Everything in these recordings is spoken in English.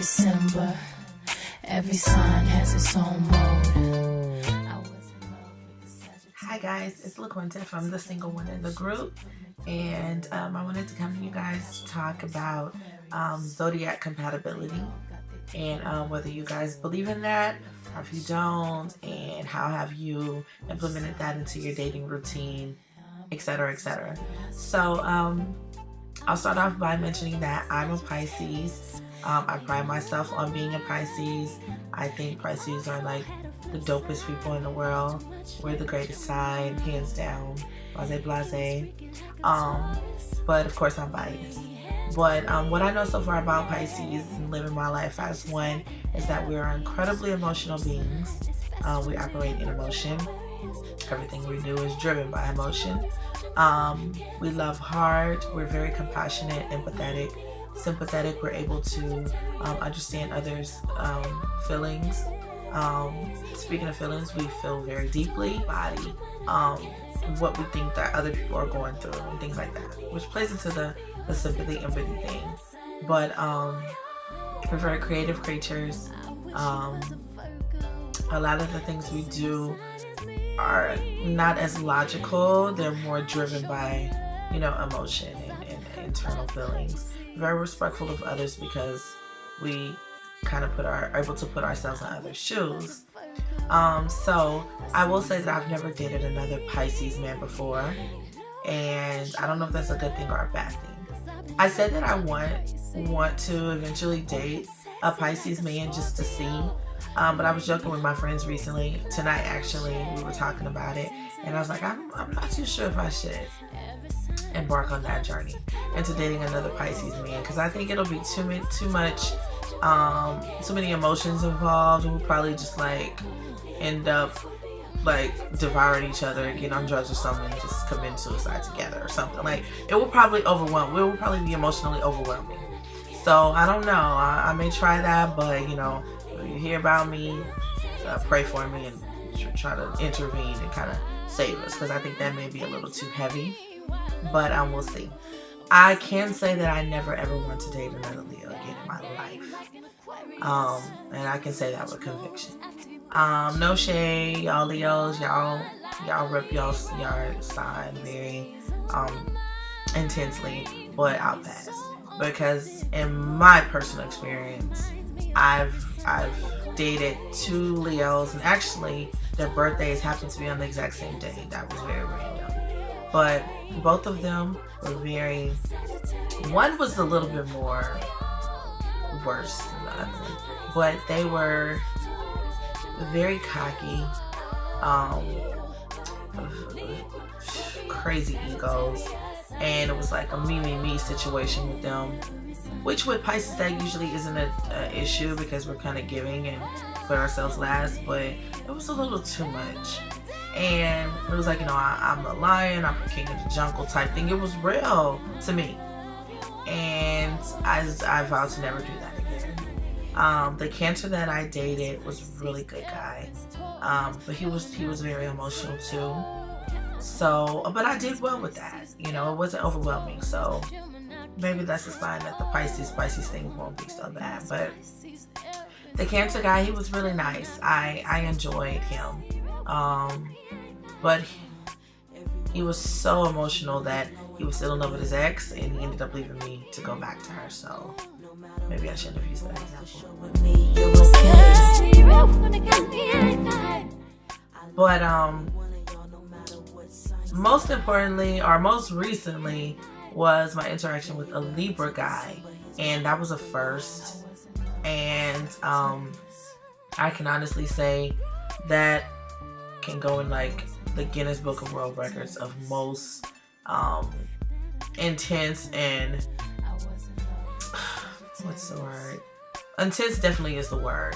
December. Every sign has its own mode. Hi guys, it's LaQuinta from the Single One in the Group, and I wanted to come to you guys to talk about Zodiac Compatibility and whether you guys believe in that or if you don't, and how have you implemented that into your dating routine, etc., etc. So I'll start off by mentioning that I'm a Pisces. I pride myself on being a Pisces. I think Pisces are like the dopest people in the world. We're the greatest sign, hands down. Blase, blase. But of course I'm biased. But what I know so far about Pisces and living my life as one is that we are incredibly emotional beings. We operate in emotion. Everything we do is driven by emotion. We love hard. We're very compassionate, empathetic, sympathetic. We're able to understand others' feelings. Speaking of feelings, we feel very deeply, body, what we think that other people are going through and things like that, which plays into the sympathy, empathy thing. But we're very creative creatures. A lot of the things we do are not as logical. They're more driven by, emotion and internal feelings. Very respectful of others because we kind of are able to put ourselves in others' shoes. So I will say that I've never dated another Pisces man before, and I don't know if that's a good thing or a bad thing. I said that I want to eventually date a Pisces man just to see, but I was joking with my friends recently. Tonight, actually, we were talking about it, and I was like, I'm not too sure if I should embark on that journey into dating another Pisces man, because I think it'll be too many emotions involved, and we'll probably just end up devouring each other and get on drugs or something and just commit suicide together or something. It will probably overwhelm. It will probably be emotionally overwhelming. So I don't know. I may try that, but if you hear about me, pray for me and try to intervene and kind of save us, because I think that may be a little too heavy. But we'll see. I can say that I never ever want to date another Leo again in my life. And I can say that with conviction. No shade, y'all Leos, y'all rep y'all sign very intensely, but I'll pass. Because in my personal experience, I've dated two Leos, and actually their birthdays happen to be on the exact same day. That was very random. But both of them were one was a little bit more worse than the other one, but they were very cocky, crazy egos, and it was like a me situation with them, which with Pisces that usually isn't an issue because we're kind of giving and put ourselves last, but it was a little too much. And it was like, I'm the lion, I'm the king of the jungle type thing. It was real to me, and I vowed to never do that again. The Cancer that I dated was a really good guy, but he was very emotional too. So, but I did well with that. It wasn't overwhelming. So maybe that's a sign that the Pisces thing won't be so bad. But the Cancer guy, he was really nice. I enjoyed him. But he was so emotional that he was still in love with his ex, and he ended up leaving me to go back to her. So maybe I shouldn't have used that example. But most importantly, or most recently, was my interaction with a Libra guy, and that was a first. And I can honestly say that can go in the Guinness Book of World Records of most intense and what's the word? Intense definitely is the word.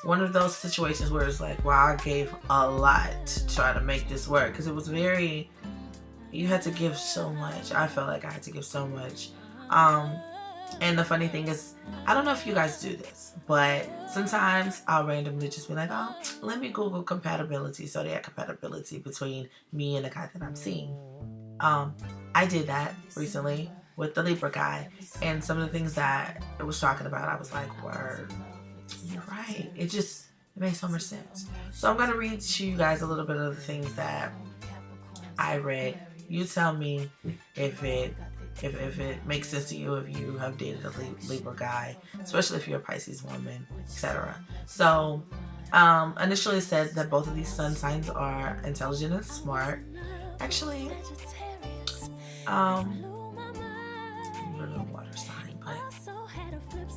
One of those situations where it's like, wow, I gave a lot to try to make this work, because it was you had to give so much. I felt like I had to give so much. And the funny thing is, I don't know if you guys do this, but sometimes I'll randomly just be like, oh, let me Google compatibility, Zodiac compatibility between me and the guy that I'm seeing. I did that recently, with the Libra guy. And some of the things that it was talking about, I was like, word, you're right. It made so much sense. So I'm going to read to you guys a little bit of the things that I read. You tell me if it makes sense to you, if you have dated a Libra guy, especially if you're a Pisces woman, etc. So initially it said that both of these sun signs are intelligent and smart. Actually, you're a water sign, but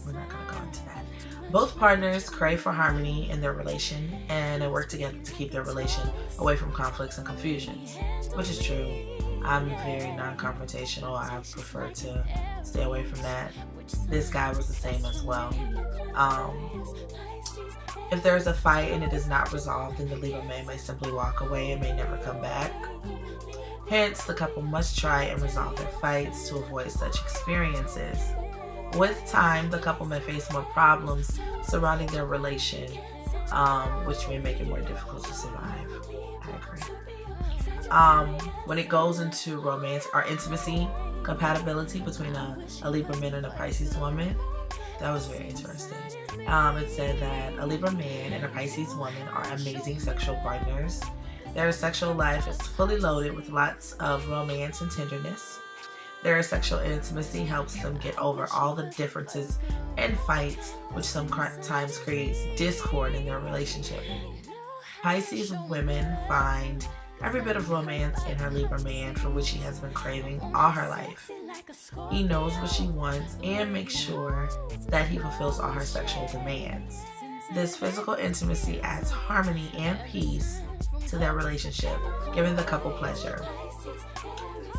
we're not going to go into that. Both partners crave for harmony in their relation, and they work together to keep their relation away from conflicts and confusions, which is true. I'm very non-confrontational. I prefer to stay away from that. This guy was the same as well. If there is a fight and it is not resolved, then the Libra man may simply walk away and may never come back. Hence, the couple must try and resolve their fights to avoid such experiences. With time, the couple may face more problems surrounding their relation, which may make it more difficult to survive. I agree. When it goes into romance or intimacy, compatibility between a Libra man and a Pisces woman, that was very interesting. It said that a Libra man and a Pisces woman are amazing sexual partners. Their sexual life is fully loaded with lots of romance and tenderness. Their sexual intimacy helps them get over all the differences and fights, which sometimes creates discord in their relationship. Pisces women find every bit of romance in her Libra man, for which she has been craving all her life. He knows what she wants and makes sure that he fulfills all her sexual demands. This physical intimacy adds harmony and peace to their relationship, giving the couple pleasure.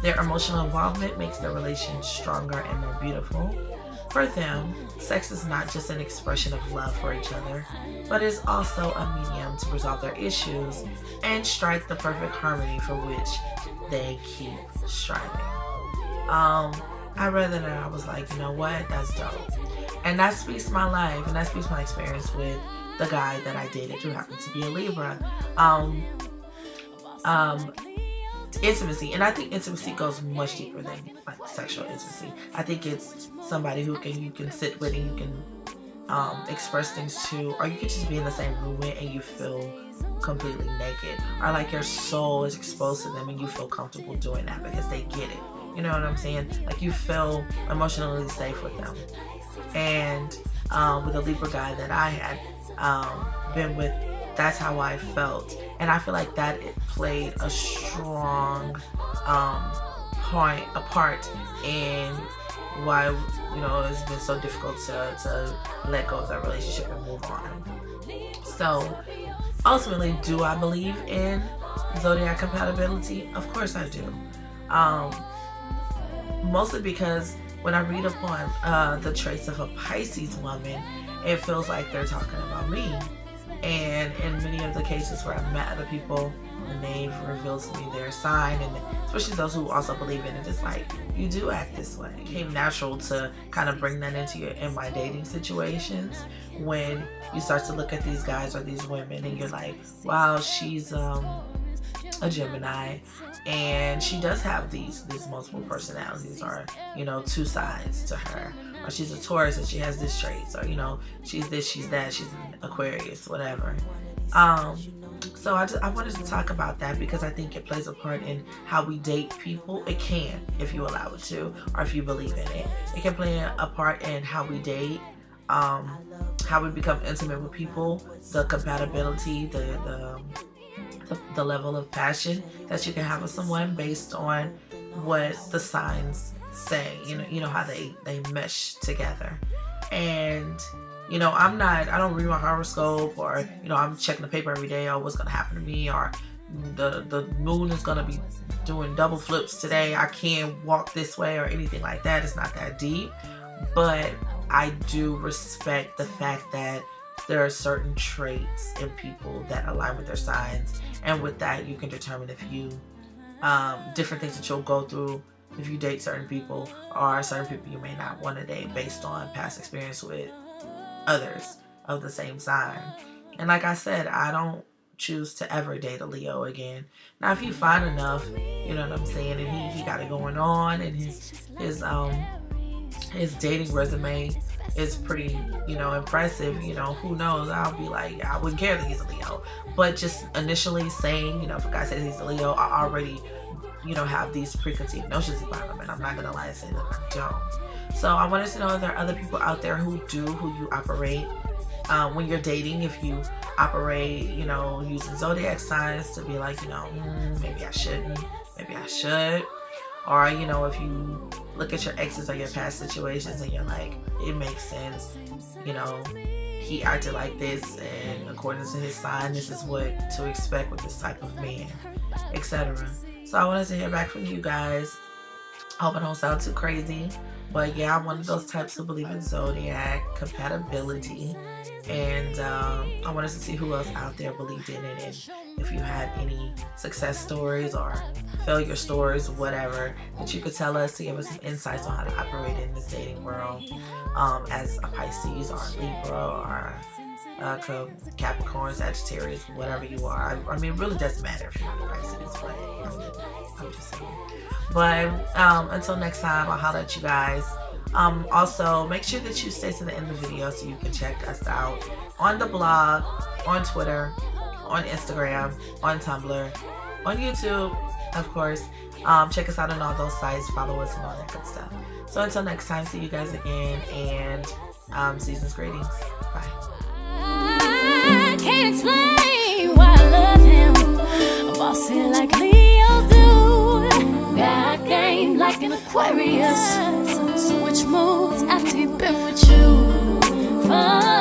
Their emotional involvement makes their relation stronger and more beautiful. For them, sex is not just an expression of love for each other, but is also a medium to resolve their issues and strike the perfect harmony for which they keep striving. I read that and I was like, you know what? That's dope. And that speaks my life, and that speaks my experience with the guy that I dated who happened to be a Libra. Intimacy, and I think intimacy goes much deeper than like sexual intimacy. I think it's somebody who you can sit with and you can express things to, or you can just be in the same room with and you feel completely naked, or like your soul is exposed to them and you feel comfortable doing that because they get it. You know what I'm saying? Like you feel emotionally safe with them. And with a Libra guy that I had been with, that's how I felt. And I feel like that it played a strong part in why, you know, it's been so difficult to let go of that relationship and move on. So ultimately, do I believe in Zodiac compatibility? Of course I do. Mostly because when I read upon the traits of a Pisces woman, it feels like they're talking about me. And in many of the cases where I've met other people and they've revealed to me their sign, and especially those who also believe in it, it's like, you do act this way. It came natural to kind of bring that in my dating situations, when you start to look at these guys or these women and you're like, wow, she's a Gemini, and she does have these multiple personalities, or, you know, two sides to her. Or she's a Taurus and she has this traits, or, you know, she's this, she's that, she's an Aquarius, whatever. So I wanted to talk about that because I think it plays a part in how we date people. It can, if you allow it to, or if you believe in it. It can play a part in how we date, how we become intimate with people, the compatibility, the level of passion that you can have with someone based on what the signs say, you know how they mesh together. And, you know, I don't read my horoscope, or, you know, I'm checking the paper every day, or what's going to happen to me, or the moon is going to be doing double flips today, I can't walk this way, or anything like that. It's not that deep, but I do respect the fact that there are certain traits in people that align with their signs, and with that you can determine if you different things that you'll go through if you date certain people, or certain people you may not want to date based on past experience with others of the same sign. And like I said, I don't choose to ever date a Leo again. Now, if you fine enough, you know what I'm saying, and he got it going on, and his dating resume is pretty, you know, impressive, you know, who knows, I'll be like, yeah, I wouldn't care that he's a Leo. But just initially saying, you know, if a guy says he's a Leo, I already, you know, have these preconceived notions about him, and I'm not gonna lie and say that I don't. So I wanted to know if there are other people out there who you operate when you're dating, if you operate, you know, using zodiac signs to be like, you know, maybe I shouldn't, maybe I should. Or, you know, if you look at your exes or your past situations and you're like, it makes sense, you know, he acted like this, and according to his sign, this is what to expect with this type of man, etc. So I wanted to hear back from you guys. I hope I don't sound too crazy, but yeah, I'm one of those types who believe in zodiac compatibility, and I wanted to see who else out there believed in it, and if you had any success stories or failure stories, whatever, that you could tell us to give us some insights on how to operate in this dating world as a Pisces or a Libra or Capricorn, Sagittarius, whatever you are. I mean, it really doesn't matter if you're not a Pisces, but I'm just saying. But until next time, I'll holler at you guys. Also, make sure that you stay to the end of the video so you can check us out on the blog, on Twitter, on Instagram, on Tumblr, on YouTube, of course. Check us out on all those sites, follow us and all that good stuff. So until next time, see you guys again, and season's greetings. Bye. I can't explain why I love him. Bossy like Leos do. Got game like an Aquarius. Switch modes after you've been with you. Fun.